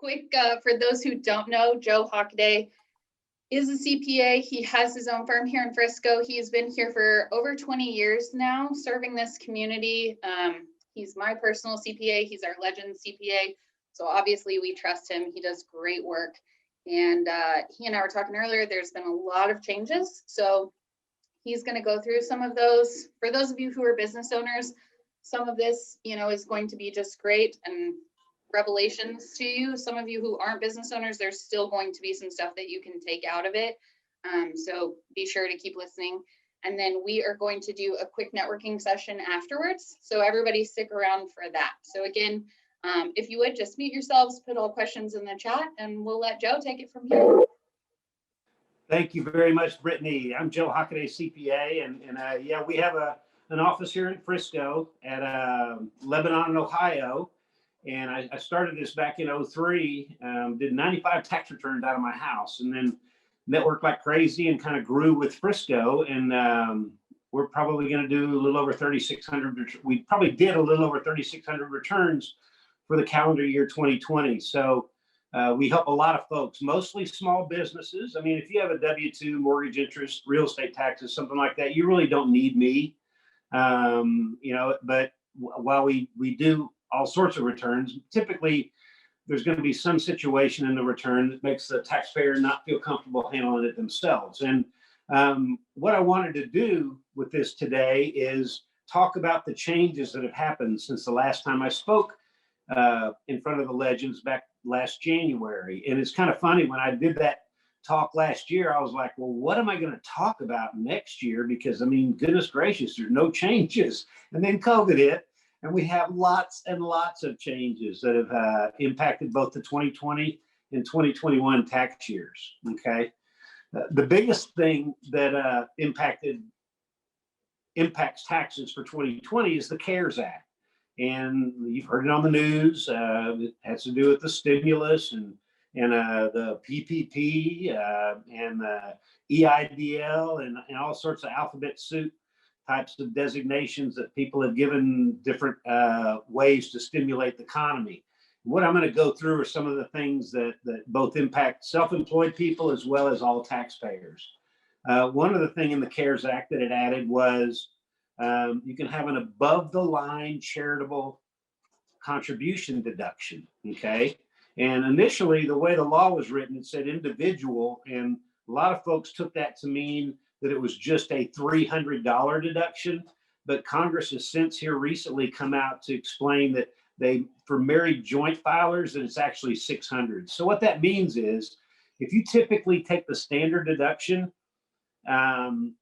quick, for those who don't know, Joe Hockaday is a CPA. He has his own firm here in Frisco. He has been here for over 20 years now, serving this community. He's my personal CPA. He's our legend CPA. So obviously we trust him. He does great work. And he and I were talking earlier, there's been a lot of changes. So he's going to go through some of those. For those of you who are business owners, some of this, is going to be just great and revelations to you. Some of you who aren't business owners, there's still going to be some stuff that you can take out of it. So be sure to keep listening. And then we are going to do a quick networking session afterwards. So everybody stick around for that. So again, if you would just mute yourselves, put all questions in the chat, and we'll let Joe take it from here. Thank you very much, Brittany. I'm Joe Hockaday, CPA, and yeah, we have an office here in Frisco at Lebanon, Ohio. And I started this back in 2003, did 95 tax returns out of my house, and then networked like crazy and kind of grew with Frisco. And we're probably going to do a little over 3,600. We probably did a little over 3,600 returns for the calendar year 2020. So we help a lot of folks, mostly small businesses. I mean, if you have a W-2, mortgage interest, real estate taxes, something like that, you really don't need me. But while we do all sorts of returns, typically there's going to be some situation in the return that makes the taxpayer not feel comfortable handling it themselves. And what I wanted to do with this today is talk about the changes that have happened since the last time I spoke in front of the legends back last January. And it's kind of funny, when I did that talk last year, I was like, well, what am I going to talk about next year? Because I mean, goodness gracious, there's no changes. And then COVID hit, and we have lots and lots of changes that have impacted both the 2020 and 2021 tax years. Okay. The biggest thing that impacts taxes for 2020 is the CARES Act. And you've heard it on the news. It has to do with the stimulus and the PPP and the EIDL and all sorts of alphabet soup types of designations that people have given different ways to stimulate the economy. What I'm going to go through are some of the things that both impact self-employed people as well as all taxpayers. One of the things in the CARES Act that it added was you can have an above the line charitable contribution deduction, okay? And initially, the way the law was written, it said individual, and a lot of folks took that to mean that it was just a $300 deduction. But Congress has since here recently come out to explain that for married joint filers, that it's actually $600. So what that means is, if you typically take the standard deduction, charitable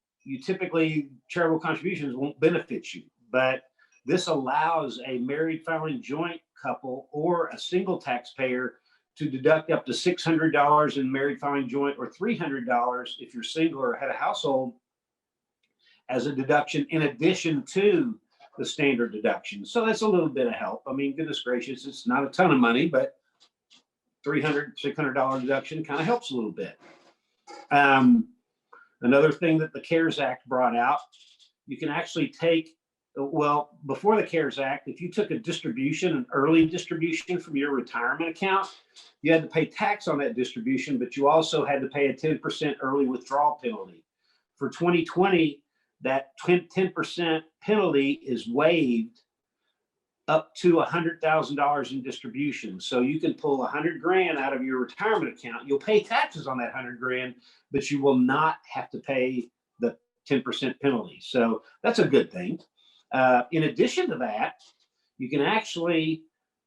contributions won't benefit you. But this allows a married filing joint couple or a single taxpayer to deduct up to $600 in married filing joint, or $300 if you're single or had a household, as a deduction in addition to the standard deduction. So that's a little bit of help. I mean, goodness gracious, it's not a ton of money, but $300, $600 deduction kind of helps a little bit. Another thing that the CARES Act brought out, you can actually take, well, before the CARES Act, if you took a distribution, an early distribution from your retirement account, you had to pay tax on that distribution, but you also had to pay a 10% early withdrawal penalty. For 2020, that 10% penalty is waived up to $100,000 in distribution. So you can pull $100,000 out of your retirement account. You'll pay taxes on that $100,000, but you will not have to pay the 10% penalty. So that's a good thing. In addition to that, you can actually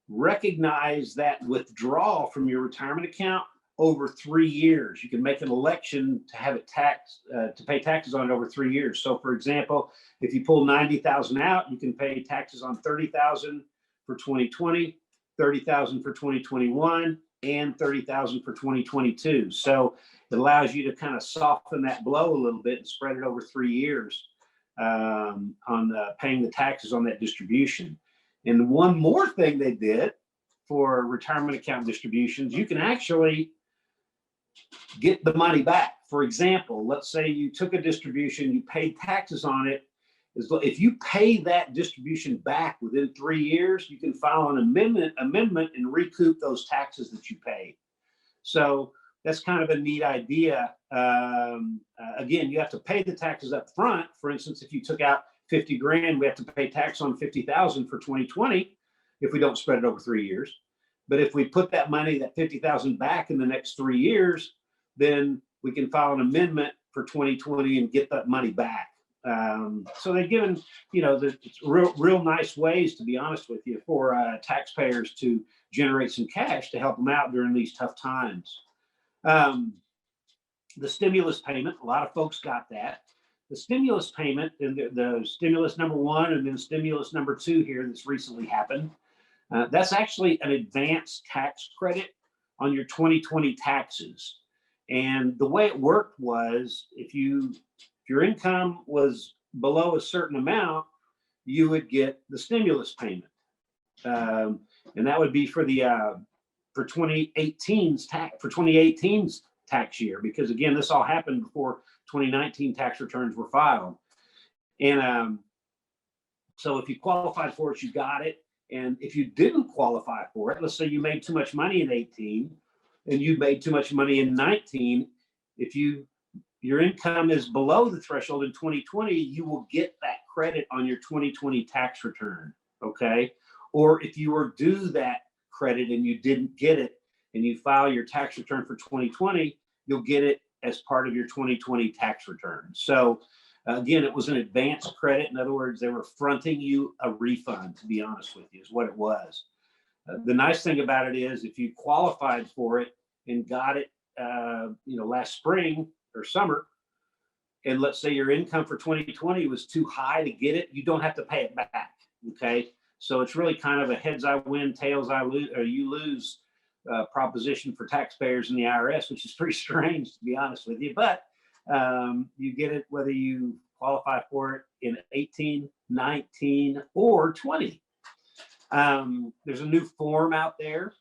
recognize that withdrawal from your retirement account over 3 years. You can make an election to have it taxed, to pay taxes on it over 3 years. So for example, if you pull $90,000 out, you can pay taxes on $30,000 for 2020, $30,000 for 2021, and $30,000 for 2022. So it allows you to kind of soften that blow a little bit and spread it over 3 years on paying the taxes on that distribution. And one more thing they did for retirement account distributions, you can actually get the money back. For example, let's say you took a distribution, you paid taxes on it, if you pay that distribution back within 3 years, you can file an amendment and recoup those taxes that you paid. So that's kind of a neat idea. Again, you have to pay the taxes up front. For instance, if you took out 50 grand, we have to pay tax on 50,000 for 2020 if we don't spread it over 3 years. But if we put that money, that 50,000 back in the next 3 years, then we can file an amendment for 2020 and get that money back. So they've given, the real nice ways, to be honest with you, for taxpayers to generate some cash to help them out during these tough times. The stimulus payment, a lot of folks got that. The stimulus payment, and the stimulus number 1 and then stimulus number 2 here that's recently happened, that's actually an advanced tax credit on your 2020 taxes. And the way it worked was, if your income was below a certain amount, you would get the stimulus payment. And that would be for for 2018's tax year, because again, this all happened before 2019 tax returns were filed. And so if you qualified for it, you got it. And if you didn't qualify for it, let's say you made too much money in 18 and you made too much money in 19, if your income is below the threshold in 2020, you will get that credit on your 2020 tax return, okay? Or if you were due that credit and you didn't get it and you file your tax return for 2020, you'll get it as part of your 2020 tax return. So again, it was an advance credit. In other words, they were fronting you a refund, to be honest with you, is what it was. The nice thing about it is, if you qualified for it and got it, last spring or summer, and let's say your income for 2020 was too high to get it, you don't have to pay it back. Okay, so it's really kind of a heads I win, tails I lose, or you lose proposition for taxpayers in the IRS, which is pretty strange, to be honest with you. But you get it whether you qualify for it in 18, 19, or 20. There's a new form out there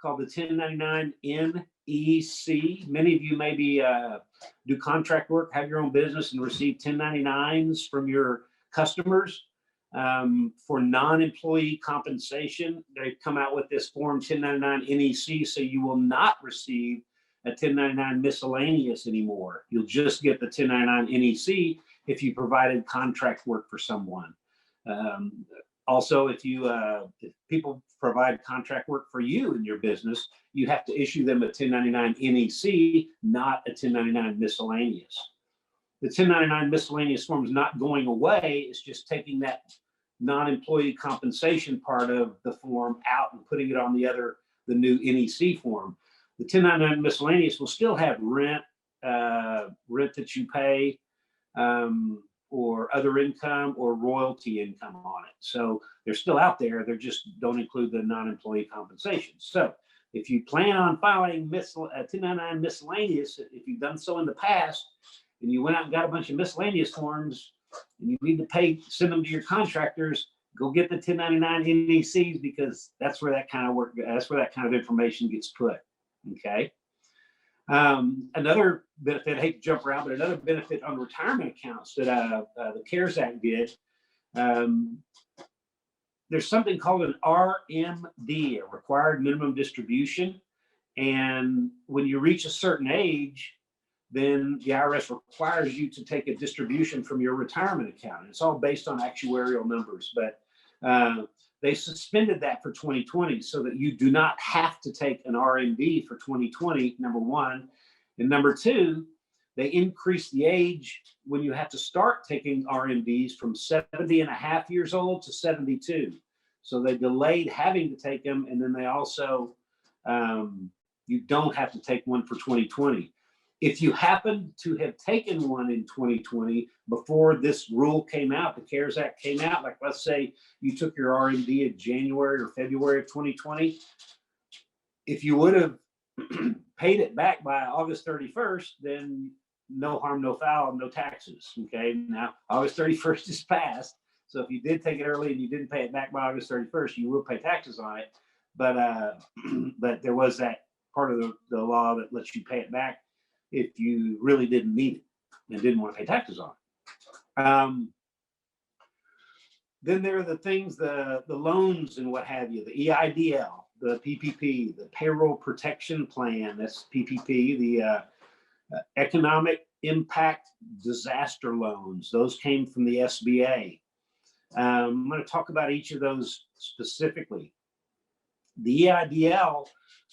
called the 1099 NEC. Many of you maybe do contract work, have your own business, and receive 1099s from your customers for non-employee compensation. They've come out with this form 1099 NEC, so you will not receive a 1099 miscellaneous anymore. You'll just get the 1099 NEC if you provided contract work for someone. Also, if people provide contract work for you in your business, you have to issue them a 1099 NEC, not a 1099 miscellaneous. The 1099 miscellaneous form is not going away. It's just taking that non-employee compensation part of the form out and putting it on the new NEC form. The 1099 miscellaneous will still have rent that you pay, or other income or royalty income on it. So they're still out there. They just don't include the non-employee compensation. So if you plan on filing 1099 miscellaneous, if you've done so in the past, and you went out and got a bunch of miscellaneous forms, and you need to send them to your contractors, go get the 1099 NECs, because that's where that kind of information gets put. Okay. Another benefit, I hate to jump around, but another benefit on retirement accounts that the CARES Act did, there's something called an RMD, a required minimum distribution. And when you reach a certain age, then the IRS requires you to take a distribution from your retirement account. And it's all based on actuarial numbers, but they suspended that for 2020 so that you do not have to take an RMD for 2020, number one. And number two, they increased the age when you have to start taking RMDs from 70 and a half years old to 72. So they delayed having to take them. And then they also, you don't have to take one for 2020. If you happen to have taken one in 2020 before this rule came out, the CARES Act came out, like let's say you took your RMD in January or February of 2020, if you would have paid it back by August 31st, then no harm, no foul, no taxes. Okay, now August 31st is passed. So if you did take it early and you didn't pay it back by August 31st, you will pay taxes on it. But there was that part of the law that lets you pay it back if you really didn't need it and didn't want to pay taxes on it. Then there are the things, the loans and what have you, the EIDL, the PPP, the payroll protection plan, that's PPP, the economic impact disaster loans. Those came from the SBA. I'm going to talk about each of those specifically. The EIDL,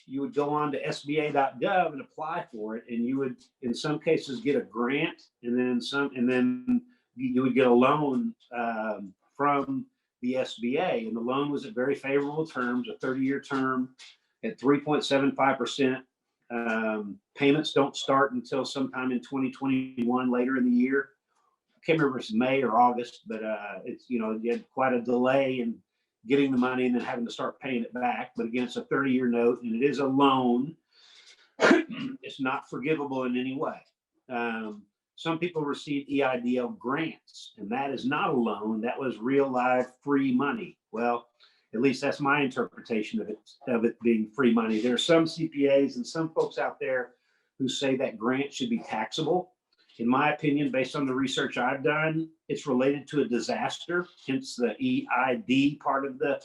you would go on to sba.gov and apply for it, and you would, in some cases, get a grant, and then you would get a loan from the SBA, and the loan was at very favorable terms, a 30-year term at 3.75%. Payments don't start until sometime in 2021, later in the year. I can't remember if it's May or August, but it's, you had quite a delay in getting the money and then having to start paying it back. But again, it's a 30-year note, and it is a loan. It's not forgivable in any way. Some people receive EIDL grants, and that is not a loan. That was real live free money. Well, at least that's my interpretation of it being free money. There are some CPAs and some folks out there who say that grant should be taxable. In my opinion, based on the research I've done, it's related to a disaster, hence the EID part of the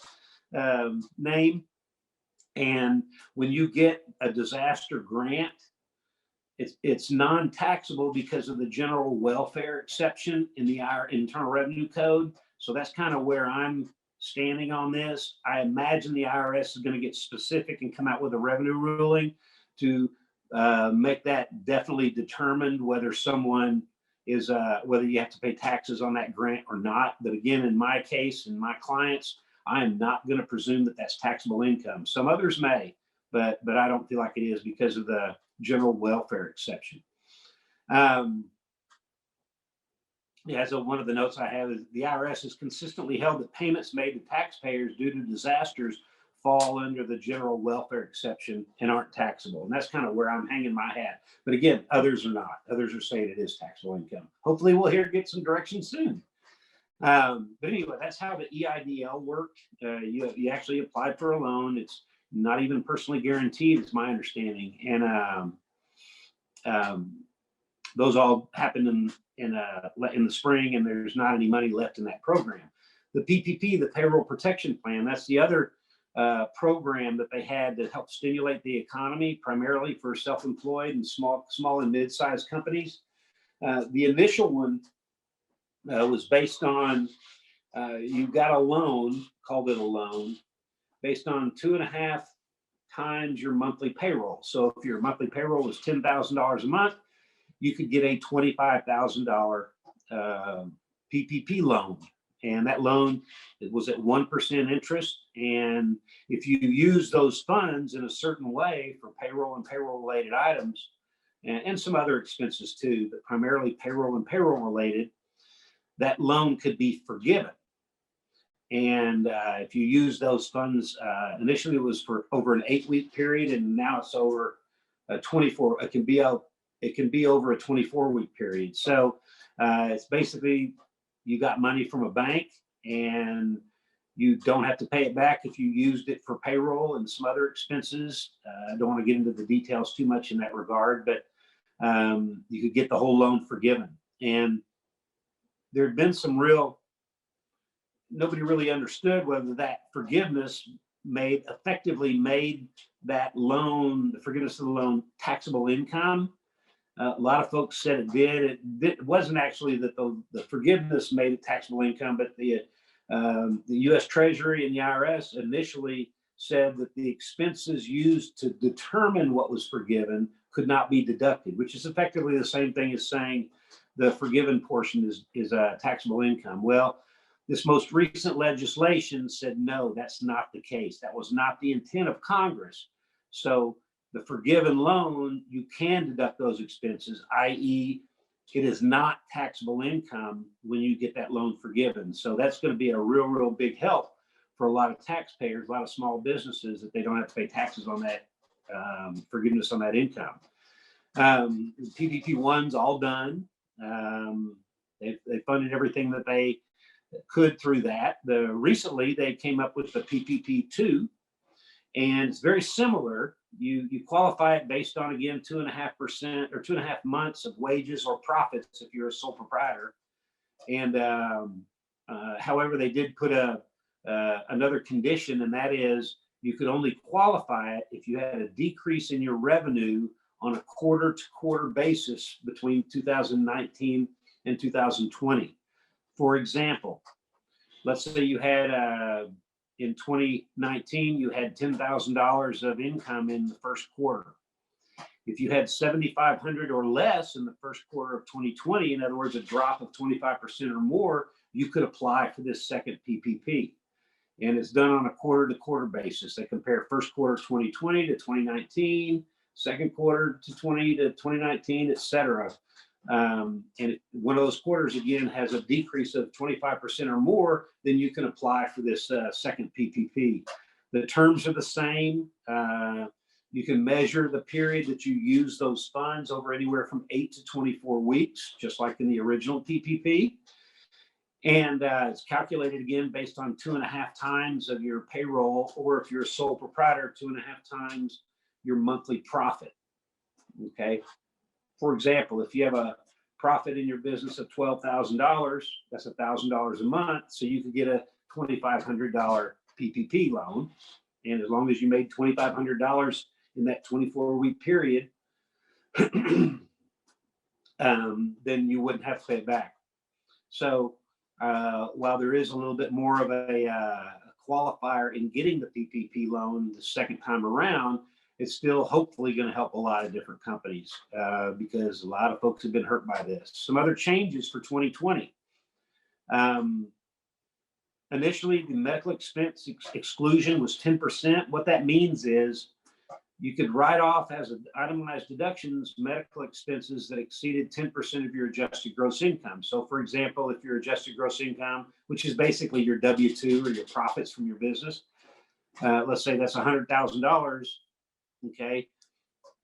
name. And when you get a disaster grant, it's non-taxable because of the general welfare exception in the Internal Revenue Code. So that's kind of where I'm standing on this. I imagine the IRS is going to get specific and come out with a revenue ruling to make that definitely determined whether someone is whether you have to pay taxes on that grant or not. But again, in my case and my clients, I am not going to presume that that's taxable income. Some others may, but I don't feel like it is because of the general welfare exception. So one of the notes I have is the IRS has consistently held that payments made to taxpayers due to disasters fall under the general welfare exception and aren't taxable. And that's kind of where I'm hanging my hat. But again, others are not. Others are saying it is taxable income. Hopefully we'll get some direction soon. But anyway, that's how the EIDL worked. You actually applied for a loan. It's not even personally guaranteed, it's my understanding. And those all happened in the spring, and there's not any money left in that program. The PPP, the payroll protection plan, that's the other program that they had to help stimulate the economy, primarily for self-employed and small and mid-sized companies. The initial one was based on you got a loan, called it a loan, based on 2.5 times your monthly payroll. So if your monthly payroll was $10,000 a month, you could get a $25,000 PPP loan. And that loan, it was at 1% interest. And if you use those funds in a certain way for payroll and payroll related items, and some other expenses too, but primarily payroll and payroll related, that loan could be forgiven. And if you use those funds, initially it was for over an 8-week period, and now it's over a 24. It can be over a 24-week period. So it's basically you got money from a bank, and you don't have to pay it back if you used it for payroll and some other expenses. I don't want to get into the details too much in that regard, but you could get the whole loan forgiven. And there had been nobody really understood whether that forgiveness effectively made that loan, the forgiveness of the loan, taxable income. A lot of folks said it did. It wasn't actually that the forgiveness made it taxable income, but the U.S. Treasury and the IRS initially said that the expenses used to determine what was forgiven could not be deducted, which is effectively the same thing as saying the forgiven portion is taxable income. Well, this most recent legislation said, no, that's not the case. That was not the intent of Congress. So the forgiven loan, you can deduct those expenses, i.e., it is not taxable income when you get that loan forgiven. So that's going to be a real big help for a lot of taxpayers, a lot of small businesses, that they don't have to pay taxes on that forgiveness on that income. PPP 1's all done. They funded everything that they could through that. Recently, they came up with the PPP 2, and it's very similar. You qualify it based on, again, 2.5% or 2.5 months of wages or profits if you're a sole proprietor. And However, they did put another condition, and that is you could only qualify it if you had a decrease in your revenue on a quarter-to-quarter basis between 2019 and 2020. For example, let's say you had in 2019, you had $10,000 of income in the first quarter. If you had 7,500 or less in the first quarter of 2020, in other words, a drop of 25% or more, you could apply for this second PPP. And it's done on a quarter-to-quarter basis. They compare first quarter 2020 to 2019, second quarter to 2019, et cetera. And one of those quarters, again, has a decrease of 25% or more, then you can apply for this second PPP. The terms are the same. You can measure the period that you use those funds over anywhere from 8 to 24 weeks, just like in the original PPP. And it's calculated again based on 2.5 times of your payroll, or if you're a sole proprietor, 2.5 times your monthly profit. Okay. For example, if you have a profit in your business of $12,000, that's $1,000 a month. So you could get a $2,500 PPP loan. And as long as you made $2,500 in that 24-week period, then you wouldn't have to pay it back. So while there is a little bit more of a qualifier in getting the PPP loan the second time around, it's still hopefully going to help a lot of different companies because a lot of folks have been hurt by this. Some other changes for 2020. Initially, the medical expense exclusion was 10%. What that means is you could write off as itemized deductions medical expenses that exceeded 10% of your adjusted gross income. So, for example, if your adjusted gross income, which is basically your W-2 or your profits from your business, let's say that's $100,000. Okay,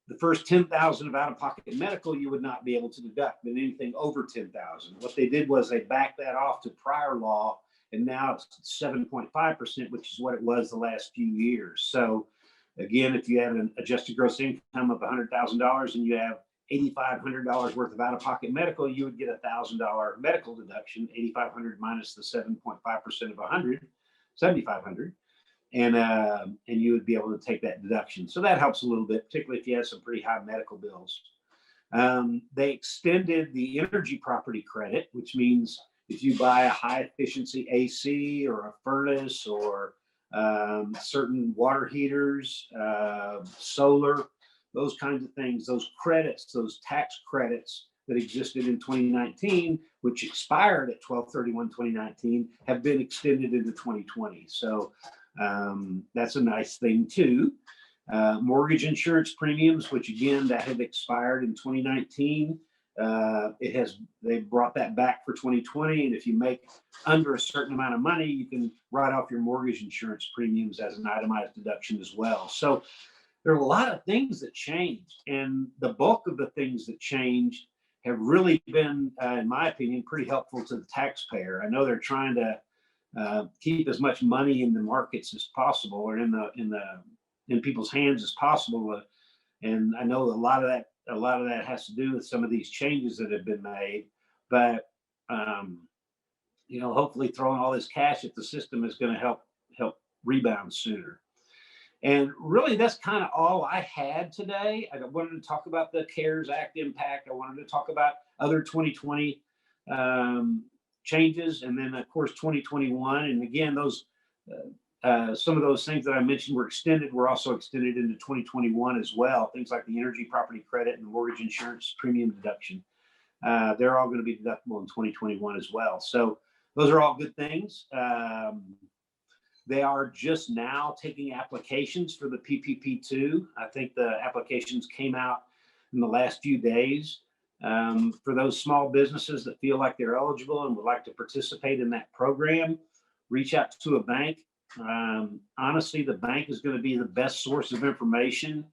the first $10,000 of out-of-pocket medical you would not be able to deduct, but anything over $10,000. What they did was they backed that off to prior law, and now it's 7.5%, which is what it was the last few years. So again, if you have an adjusted gross income of $100,000 and you have $8,500 worth of out-of-pocket medical, you would get a $1,000 medical deduction, 8,500 minus the 7.5% of 100, 7,500. And you would be able to take that deduction. So that helps a little bit, particularly if you have some pretty high medical bills. They extended the energy property credit, which means if you buy a high efficiency AC or a furnace or certain water heaters, solar, those kinds of things, those credits, those tax credits that existed in 2019, which expired at 12/31/2019, have been extended into 2020. So that's a nice thing too. Mortgage insurance premiums, which again, that had expired in 2019. They brought that back for 2020. And if you make under a certain amount of money, you can write off your mortgage insurance premiums as an itemized deduction as well. So there are a lot of things that changed, and the bulk of the things that changed have really been, in my opinion, pretty helpful to the taxpayer. I know they're trying to keep as much money in the markets as possible, or in people's hands as possible. And I know a lot of that has to do with some of these changes that have been made. But hopefully throwing all this cash at the system is going to help rebound sooner. And really, that's kind of all I had today. I wanted to talk about the CARES Act impact. I wanted to talk about other 2020 changes, and then of course 2021. And again, those some of those things that I mentioned were also extended into 2021 as well. Things like the energy property credit and the mortgage insurance premium deduction. They're all going to be deductible in 2021 as well. So those are all good things. They are just now taking applications for the PPP2. I think the applications came out in the last few days. For those small businesses that feel like they're eligible and would like to participate in that program, reach out to a bank. Honestly, the bank is going to be the best source of information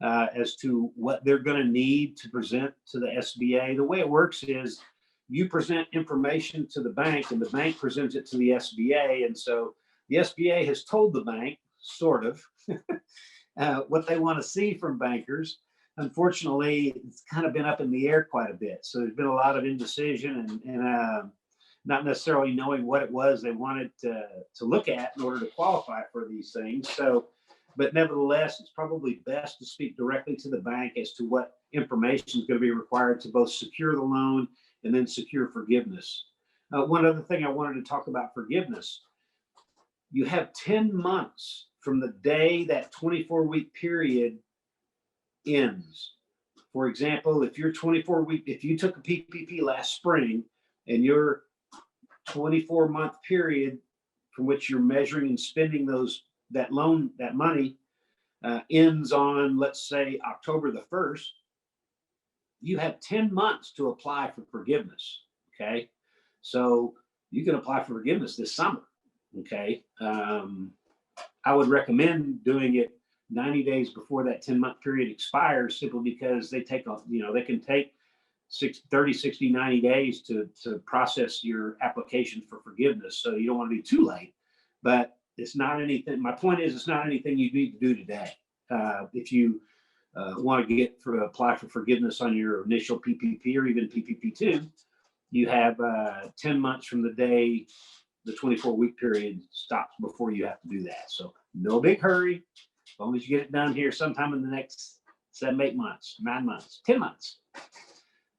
as to what they're going to need to present to the SBA. The way it works is you present information to the bank and the bank presents it to the SBA. And so the SBA has told the bank, sort of, what they want to see from bankers. Unfortunately, it's kind of been up in the air quite a bit. So there's been a lot of indecision, not necessarily knowing what it was they wanted to look at in order to qualify for these things. So, but nevertheless, it's probably best to speak directly to the bank as to what information is going to be required to both secure the loan and then secure forgiveness. One other thing I wanted to talk about forgiveness. You have 10 months from the day that 24-week period ends. For example, if you're 24-week, if you took a PPP last spring and your 24-month period from which you're measuring and spending that money ends on, let's say, October the 1st, you have 10 months to apply for forgiveness. Okay. So you can apply for forgiveness this summer. Okay. I would recommend doing it 90 days before that 10-month period expires, simply because they can take 30, 60, 90 days to process your application for forgiveness. So you don't want to be too late, but it's not anything. My point is, it's not anything you need to do today. If you want to apply for forgiveness on your initial PPP or even PPP2, you have 10 months from the day the 24-week period stops before you have to do that. So no big hurry. As long as you get it done here sometime in the next 7, 8 months, 9 months, 10 months.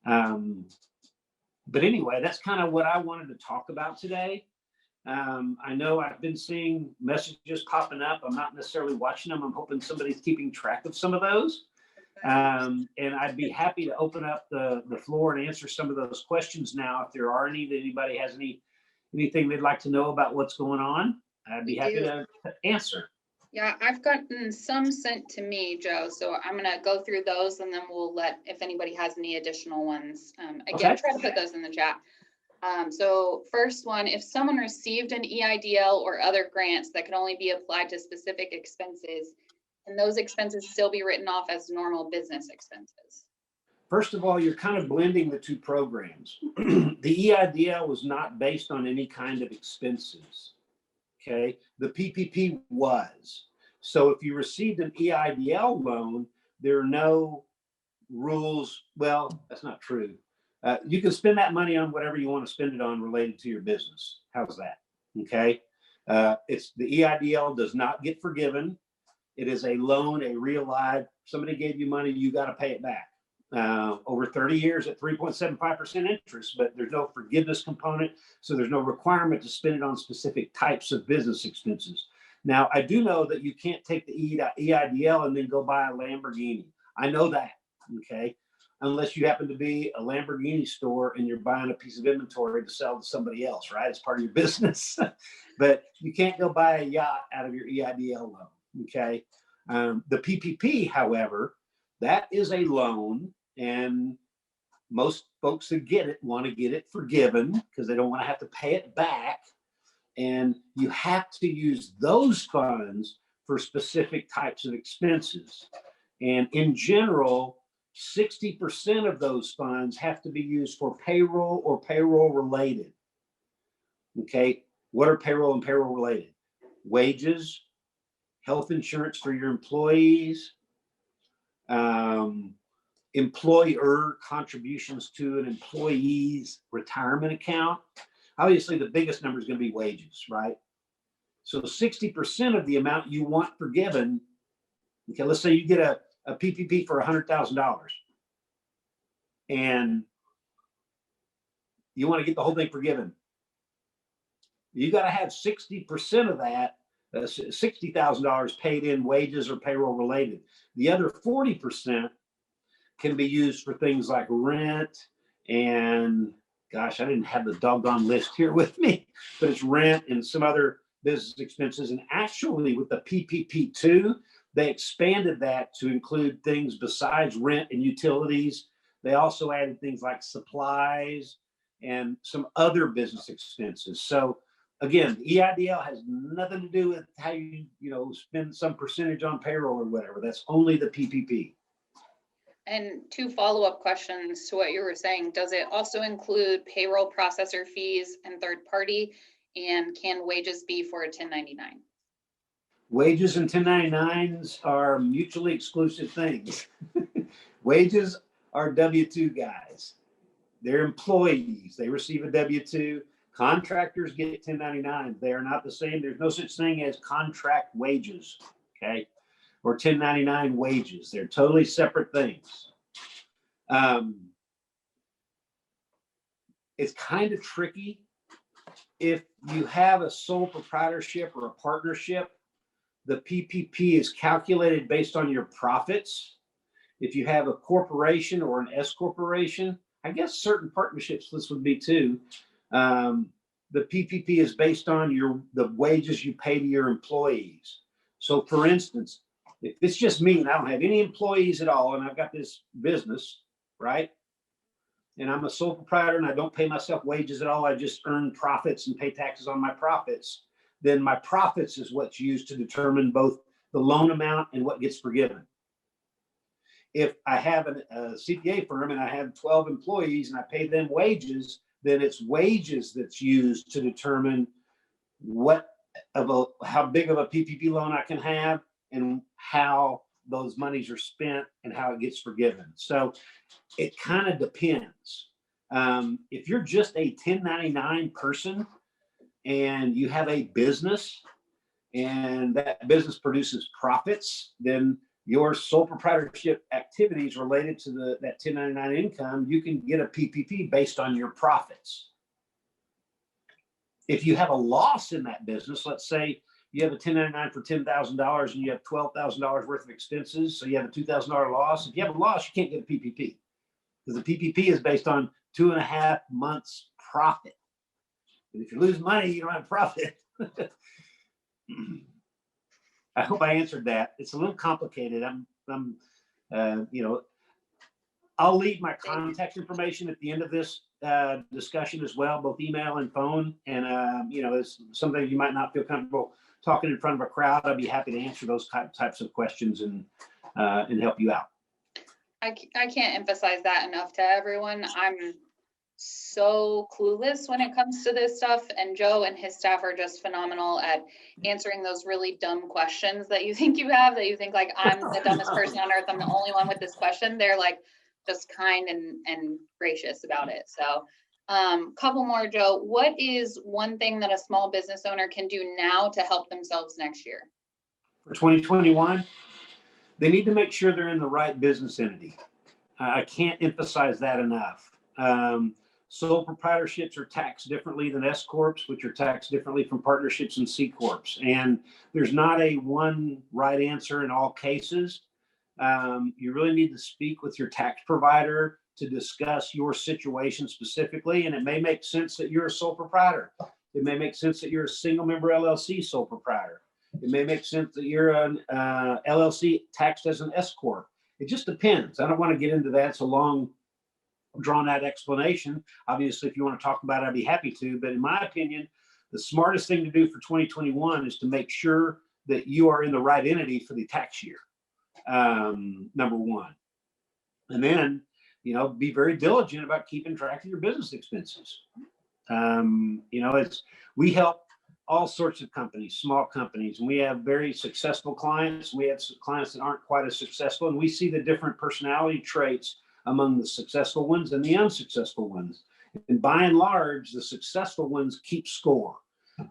But anyway, that's kind of what I wanted to talk about today. I know I've been seeing messages popping up. I'm not necessarily watching them. I'm hoping somebody's keeping track of some of those. And I'd be happy to open up the floor and answer some of those questions now. If there are any, that anybody has anything they'd like to know about what's going on, I'd be happy to answer. Yeah, I've gotten some sent to me, Joe. So I'm going to go through those, and then we'll let, if anybody has any additional ones. Again, try to put those in the chat. So first one, if someone received an EIDL or other grants that can only be applied to specific expenses, can those expenses still be written off as normal business expenses? First of all, you're kind of blending the two programs. The EIDL was not based on any kind of expenses. Okay, the PPP was. So if you received an EIDL loan, there are no rules. Well, that's not true. You can spend that money on whatever you want to spend it on related to your business. How's that? Okay. It's the EIDL does not get forgiven. It is a loan, a real live. Somebody gave you money, you got to pay it back. Over 30 years at 3.75% interest, but there's no forgiveness component. So there's no requirement to spend it on specific types of business expenses. Now, I do know that you can't take the EIDL and then go buy a Lamborghini. I know that, okay? Unless you happen to be a Lamborghini store and you're buying a piece of inventory to sell to somebody else, right? It's part of your business. But you can't go buy a yacht out of your EIDL loan, okay? The PPP, however, that is a loan. And most folks that get it want to get it forgiven because they don't want to have to pay it back. And you have to use those funds for specific types of expenses. And in general, 60% of those funds have to be used for payroll or payroll related. Okay, what are payroll and payroll related? Wages, health insurance for your employees, employer contributions to an employee's retirement account. Obviously, the biggest number is going to be wages, right? So 60% of the amount you want forgiven, okay, let's say you get a PPP for $100,000 and you want to get the whole thing forgiven. You got to have 60% of that, $60,000 paid in wages or payroll related. The other 40% can be used for things like rent and, gosh, I didn't have the doggone list here with me, but it's rent and some other business expenses. And actually with the PPP2, they expanded that to include things besides rent and utilities. They also added things like supplies and some other business expenses. So again, the EIDL has nothing to do with how you spend some percentage on payroll or whatever. That's only the PPP. And 2 follow-up questions to what you were saying. Does it also include payroll processor fees and third party? And can wages be for a 1099? Wages and 1099s are mutually exclusive things. Wages are W-2 guys. They're employees. They receive a W-2. Contractors get 1099. They are not the same. There's no such thing as contract wages, okay, or 1099 wages. They're totally separate things. It's kind of tricky if you have a sole proprietorship or a partnership. The PPP is calculated based on your profits. If you have a corporation or an S corporation, I guess certain partnerships this would be too. The PPP is based on the wages you pay to your employees. So for instance, if it's just me and I don't have any employees at all, and I've got this business, right? And I'm a sole proprietor and I don't pay myself wages at all, I just earn profits and pay taxes on my profits, then my profits is what's used to determine both the loan amount and what gets forgiven. If I have a CPA firm and I have 12 employees and I pay them wages, then it's wages that's used to determine how big of a PPP loan I can have and how those monies are spent and how it gets forgiven. So it kind of depends. If you're just a 1099 person and you have a business and that business produces profits, then your sole proprietorship activities related to that 1099 income, you can get a PPP based on your profits. If you have a loss in that business, let's say you have a 1099 for $10,000 and you have $12,000 worth of expenses, so you have a $2,000 loss. If you have a loss, you can't get a PPP because the PPP is based on 2.5 months profit. And if you lose money, you don't have profit. I hope I answered that. It's a little complicated. I'll leave my contact information at the end of this discussion as well, both email and phone. And it's something you might not feel comfortable talking in front of a crowd. I'd be happy to answer those types of questions and help you out. I can't emphasize that enough to everyone. I'm so clueless when it comes to this stuff, and Joe and his staff are just phenomenal at answering those really dumb questions that you think like I'm the dumbest person on earth, I'm the only one with this question. They're like just kind and gracious about it. So couple more, Joe. What is one thing that a small business owner can do now to help themselves next year? For 2021, they need to make sure they're in the right business entity. I can't emphasize that enough. Sole proprietorships are taxed differently than S corps, which are taxed differently from partnerships and C corps. And there's not a one right answer in all cases. You really need to speak with your tax provider to discuss your situation specifically. And it may make sense that you're a sole proprietor. It may make sense that you're a single member LLC sole proprietor. It may make sense that you're an LLC taxed as an S corp. It just depends. I don't want to get into that. It's a long, drawn out explanation. Obviously, if you want to talk about it, I'd be happy to. But in my opinion, the smartest thing to do for 2021 is to make sure that you are in the right entity for the tax year. Number one. And then, be very diligent about keeping track of your business expenses. We help all sorts of companies, small companies, and we have very successful clients. We have clients that aren't quite as successful, and we see the different personality traits among the successful ones and the unsuccessful ones. And by and large, the successful ones keep score.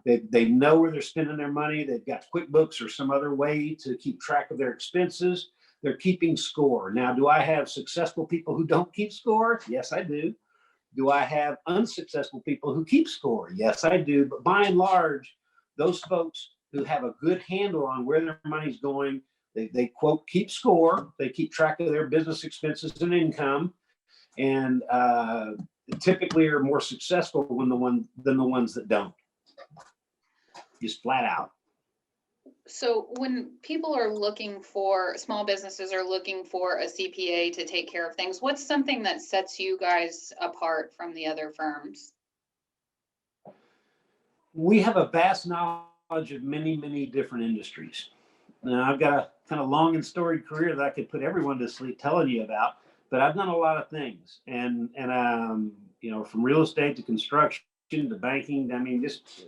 They know where they're spending their money. They've got QuickBooks or some other way to keep track of their expenses. They're keeping score. Now, do I have successful people who don't keep score? Yes, I do. Do I have unsuccessful people who keep score? Yes, I do. But by and large, those folks who have a good handle on where their money's going, they quote, keep score. They keep track of their business expenses and income, and typically are more successful than the ones that don't. Just flat out. So when people are small businesses are looking for a CPA to take care of things, what's something that sets you guys apart from the other firms? We have a vast knowledge of many, many different industries. Now, I've got a kind of long and storied career that I could put everyone to sleep telling you about, but I've done a lot of things, and from real estate to construction to banking. I mean, just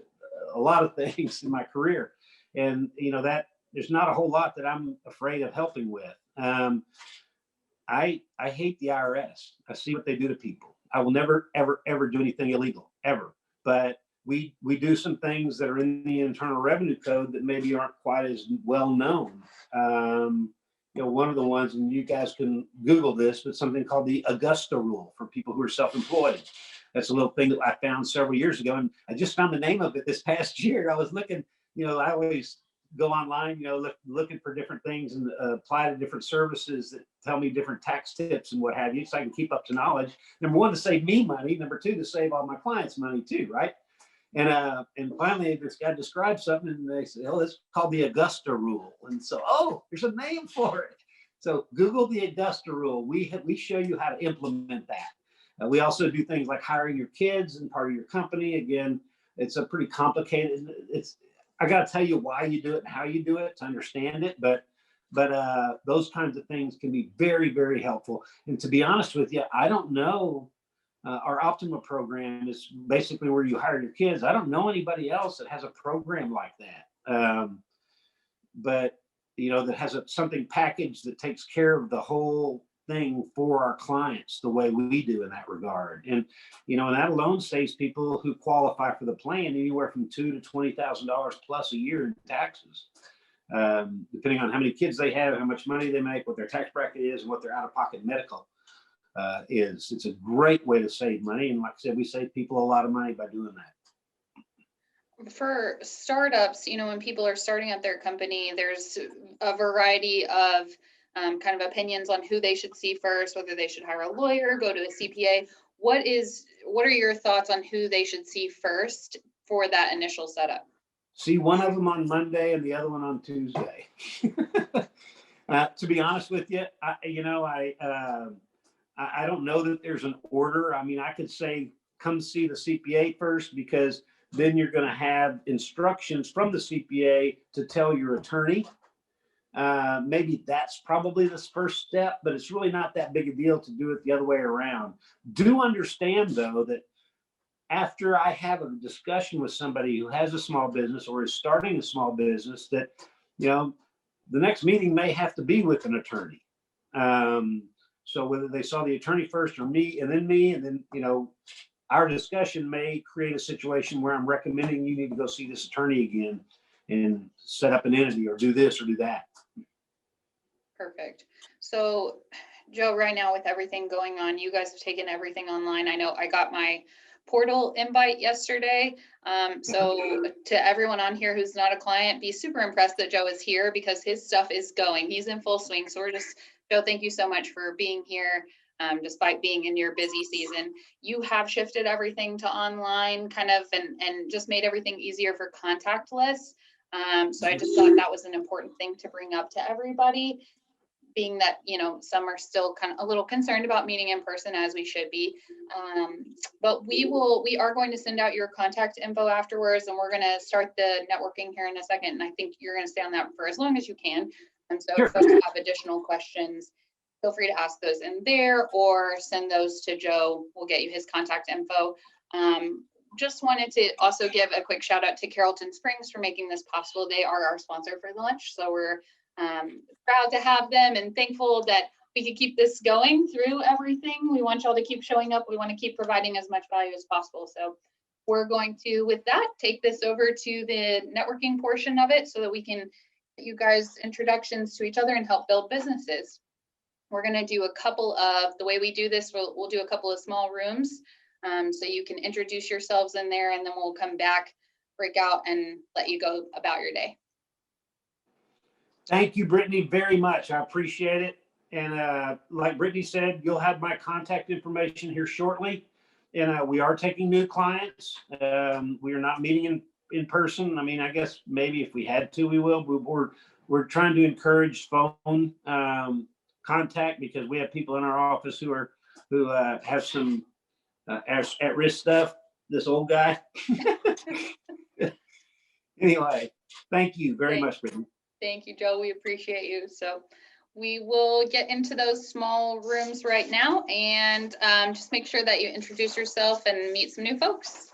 a lot of things in my career. And, that there's not a whole lot that I'm afraid of helping with. I hate the IRS. I see what they do to people. I will never, ever, ever do anything illegal, ever. But we do some things that are in the Internal Revenue Code that maybe aren't quite as well known. One of the ones, and you guys can Google this, but something called the Augusta Rule for people who are self-employed. That's a little thing that I found several years ago, and I just found the name of it this past year. I was looking, I always go online, looking for different things and apply to different services that tell me different tax tips and what have you, so I can keep up to knowledge. Number one, to save me money. Number two, to save all my clients money too, right? And finally, this guy described something, and they said, "Oh, it's called the Augusta Rule." And so, there's a name for it. So Google the Augusta Rule. We show you how to implement that. We also do things like hiring your kids and part of your company. Again, it's a pretty complicated. I got to tell you why you do it and how you do it to understand it. But those kinds of things can be very, very helpful. And to be honest with you, I don't know. Our Optima program is basically where you hire your kids. I don't know anybody else that has a program like that. But that has something packaged that takes care of the whole thing for our clients the way we do in that regard. And that alone saves people who qualify for the plan anywhere from $2,000 to $20,000 plus a year in taxes, depending on how many kids they have, how much money they make, what their tax bracket is, and what their out-of-pocket medical is. It's a great way to save money, and like I said, we save people a lot of money by doing that. For startups, when people are starting up their company, there's a variety of kind of opinions on who they should see first, whether they should hire a lawyer, go to a CPA. What are your thoughts on who they should see first for that initial setup? See one of them on Monday and the other one on Tuesday. To be honest with you, I don't know that there's an order. I mean, I could say come see the CPA first, because then you're going to have instructions from the CPA to tell your attorney. Maybe that's probably the first step, but it's really not that big a deal to do it the other way around. Do understand, though, that after I have a discussion with somebody who has a small business or is starting a small business, that, the next meeting may have to be with an attorney. So whether they saw the attorney first or me, and then, our discussion may create a situation where I'm recommending you need to go see this attorney again and set up an entity or do this or do that. Perfect. So Joe, right now with everything going on, you guys have taken everything online. I know I got my portal invite yesterday. So to everyone on here who's not a client, be super impressed that Joe is here, because his stuff is going. He's in full swing. So Joe, thank you so much for being here. Despite being in your busy season, you have shifted everything to online kind of, and just made everything easier for contactless. So I just thought that was an important thing to bring up to everybody, being that, some are still kind of a little concerned about meeting in person, as we should be. But we are going to send out your contact info afterwards, and we're going to start the networking here in a second. And I think you're going to stay on that for as long as you can. And so if folks have additional questions, feel free to ask those in there or send those to Joe. We'll get you his contact info. Just wanted to also give a quick shout out to Carrollton Springs for making this possible. They are our sponsor for the lunch. So we're proud to have them and thankful that we could keep this going through everything. We want y'all to keep showing up. We want to keep providing as much value as possible. So we're going to, with that, take this over to the networking portion of it so that we can get you guys introductions to each other and help build businesses. We're going to do a couple of, the way we do this, we'll do a couple of small rooms so you can introduce yourselves in there, and then we'll come back, break out, and let you go about your day. Thank you, Brittany, very much. I appreciate it. And like Brittany said, you'll have my contact information here shortly. And we are taking new clients. We are not meeting in person. I mean, I guess maybe if we had to, we will. We're trying to encourage phone contact, because we have people in our office who have some at-risk stuff. This old guy. Anyway, thank you very much, Brittany. Thank you, Joe. We appreciate you. So we will get into those small rooms right now, and just make sure that you introduce yourself and meet some new folks.